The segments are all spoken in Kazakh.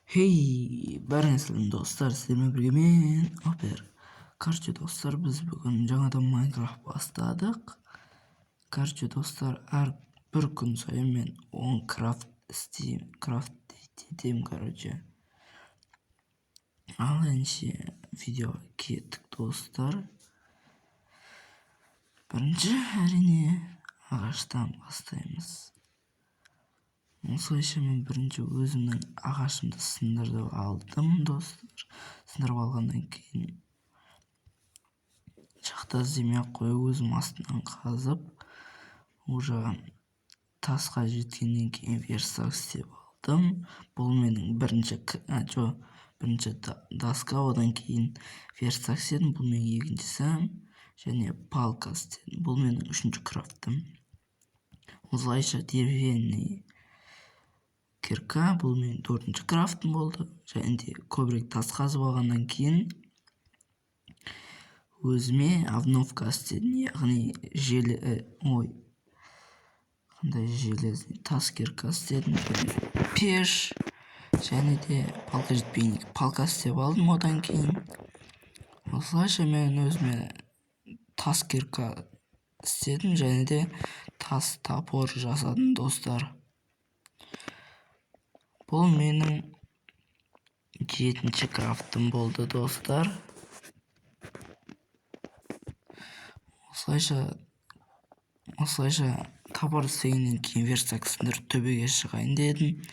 Хей, бәріңіздің достар, сіздермен бірге мен Опер. Короче, достар, біз бүгін жаңадан Майнкрафт бастадық. Короче, достар, әр бір күн сайын мен 10 крафт етемін, короче. Ал әнше видеоға кеттік, достар. Бірінші әрине ағаштан бастаймыз. Осылайша мен бірінші өзімнің ағашымды сындырып алдым, достар. Сындырып алғаннан кейін шахта іздемей ақ қойып өзім астынан қазып, уже тасқа жеткеннен кейін верстак істеп алдым. Бұл менің бірінші доска, одан кейін верстак істедім. Бұл менің екіншісі, және палка істедім. Бұл менің үшінші крафтым. Осылайша деревянный кирка, бұл менің төртінші крафтым болды. Және де көбірек тас қазып алғаннан кейін өзіме обновка істедім, яғни железный тас кирка істедім, пеш, және де палка жетпей палка істеп алдым. Одан кейін осылайша мен өзіме тас кирка істедім, және де тас топор жасадым, достар. Бұл менің 7-ші крафтым болды, достар. Осылайша топор істегеннен кейін верстак сындырып төбеге шығайын дедім.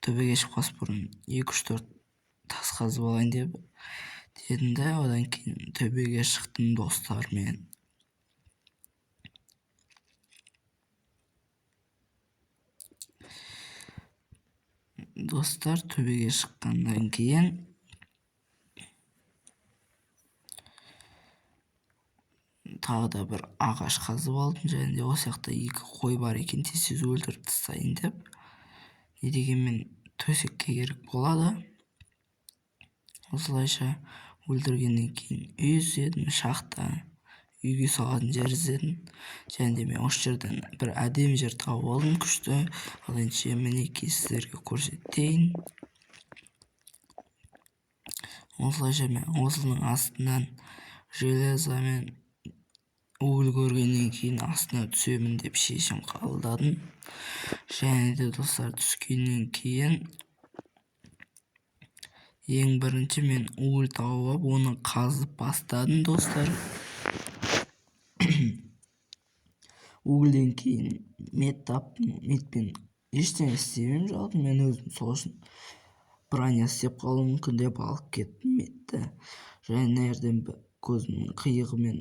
Төбеге шықпас бұрын 2-3-4 тас қазып алайын дедім де, одан кейін төбеге шықтым, достар. Мен достар, төбеге шыққаннан кейін тағы да бір ағаш қазып алдым, және де осы жақта 2 қой бар екен, тез өлтіріп тастайын деп. Не дегенмен төсекке керек болады. Осылайша өлтіргеннен кейін үй іздедім, шахта үйге салатын жер іздедім. Және де мен осы жерден бір әдемі жер тауып алдым, күшті. Ал енді мінекей сіздерге көрсетейін. Осылайша мен осының астынан железа мен уголь көргеннен кейін астына түсемін деп шешім қабылдадым. Және де достар, түскеннен кейін ең бірінші мен уголь тауып, оны қазып бастадым, достар. Угольден кейін мед таптым. Медпен ештеңе істемеймін, жалпы мен өзім сол үшін броня істеп қалуы мүмкін деп алып кеттім медті. Және мына жерден көзімнің қиығымен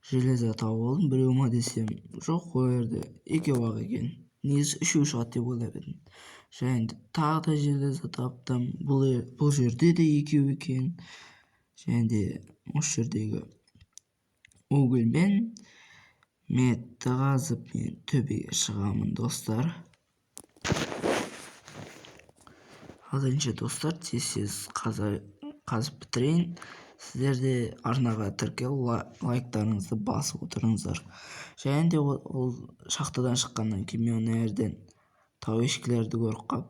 железа тауып алдым. Біреу ма десем, жоқ, ол жерде екеу-ақ екен. Негізі үшеу шығады деп ойлап едім. Және де тағы да железа таптым. Бұл жерде де екеу екен. Және де осы жердегі угольмен медті қазып мен төбеге шығамын, достар. Ал енді достар, тез қазып бітірейін. Сіздер де арнаға тіркеліп лайктарыңызды басып отырыңыздар. Және де ол шахтадан шыққаннан кейін мен мына жерден тау ешкілерді көріп қап,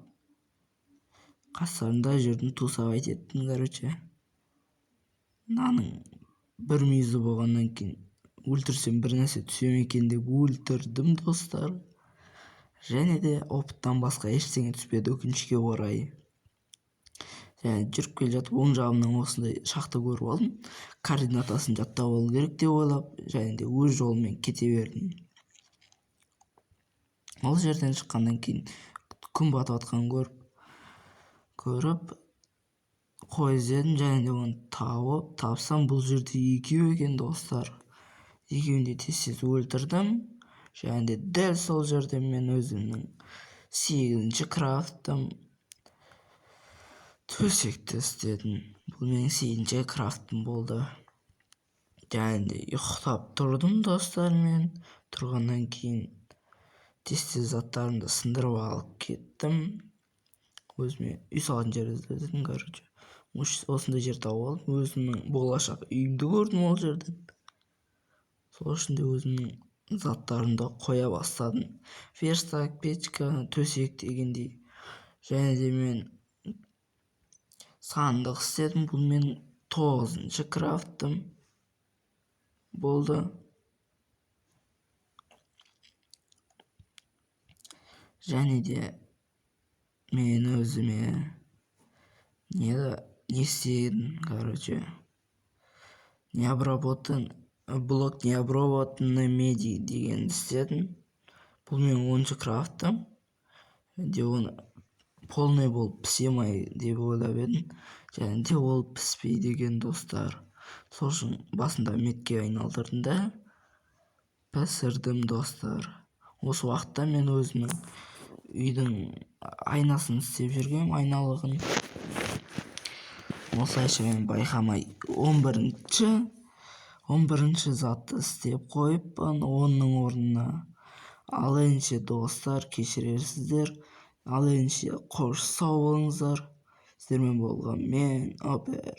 қастарында жүрдім, тусап айтеттім, короче. Мынаның бір мүйізі болғаннан кейін өлтірсем бір нәрсе түсем екен деп өлтірдім, достар. Және де опыттан басқа ештеңе түспеді, өкінішке орай. Және жүріп келе жатып оң жағымнан осындай шахта көріп алдым. Координатасын жаттап алу керек деп ойлап, және де өз жолымен кете бердім. Ол жерден шыққаннан кейін күн батып жатқанын көріп қой іздедім, және де оны тапсам, бұл жерде екеу екен, достар. Екеуін де тез өлтірдім. Және де дәл сол жерде мен өзімнің 8-ші крафтым төсекті істедім. Бұл менің 8-ші крафтым болды. Және де ұйықтап тұрдым, достар. Мен тұрғаннан кейін тез заттарымды сындырып алып кеттім. Өзіме үй салатын жер іздедім, короче. Осындай жер тауып алдым. Өзімнің болашақ үйімді көрдім ол жерден. Сол үшін де өзімнің заттарымды қоя бастадым. Верстак, печка, төсек дегендей. Және де мен сандық істедім. Бұл менің 9-шы крафтым болды. Және де мен өзіме не істедім, блок необработанной меди дегенді істедім. Бұл менің 10-шы крафтым. Де оны полный болып пісемай деп ойлап едім. Және де ол піспейді екен, достар. Сол үшін басында метке айналдырдым да пісірдім, достар. Осы уақытта мен өзімнің үйдің айнасын істеп жүргем, айналығын. Осылайша мен байқамай 11-ші затты істеп қойыппын 10-ның орнына. Ал ендеше достар, кешірерсіздер. Ал ендеше қош сау болыңыздар. Сіздермен болған мен Опер.